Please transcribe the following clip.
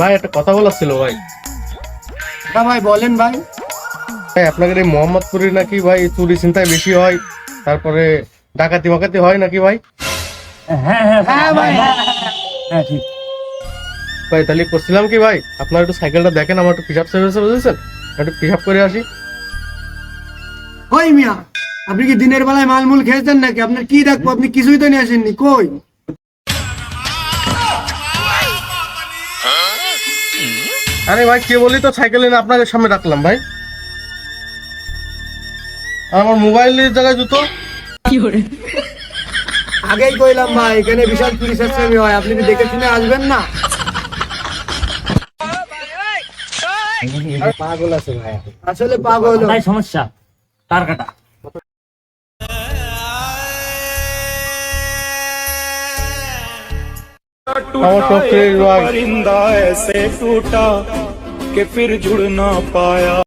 ভাই একটা কথা বলার ছিল ভাই। ভাই বলেন ভাই। ভাই আপনাদের এই মোহাম্মদপুরে নাকি ভাই চুরি ছিনতাই বেশি হয়, তারপরে ডাকাতি মাকাতি হয় নাকি ভাই? হ্যাঁ ভাই হ্যাঁ ঠিক। ভাই তাহলে করছিলাম কি ভাই, আপনার একটু সাইকেলটা দেখেন, আমার একটু পিসাব সার্ভিসে বুঝেছেন, একটু পিসাব করে আসি। কই মিয়া, আপনি কি দিনের বেলায় মালমূল খেয়েছেন নাকি? আপনার কি দেখবো, আপনি কিছুই তো নিয়ে আসেননি। কই আরে ভাই কে বলি তো সাইকেল এনে আপনাদের সামনে রাখলাম ভাই। আর আমার মোবাইলের জায়গায় জুতো। আগেই কইলাম ভাই, এখানে বিশাল চুরি সাশ্রমী হয়, আপনি কি দেখে শুনে আসবেন না? পাগল আছে ভাই, আসলে পাগল। তাই সমস্যা তার কাটা। আমার সব ফ্রেশ ভাই। परिंदा ऐसे टूटा कि फिर जुड़ ना पाया।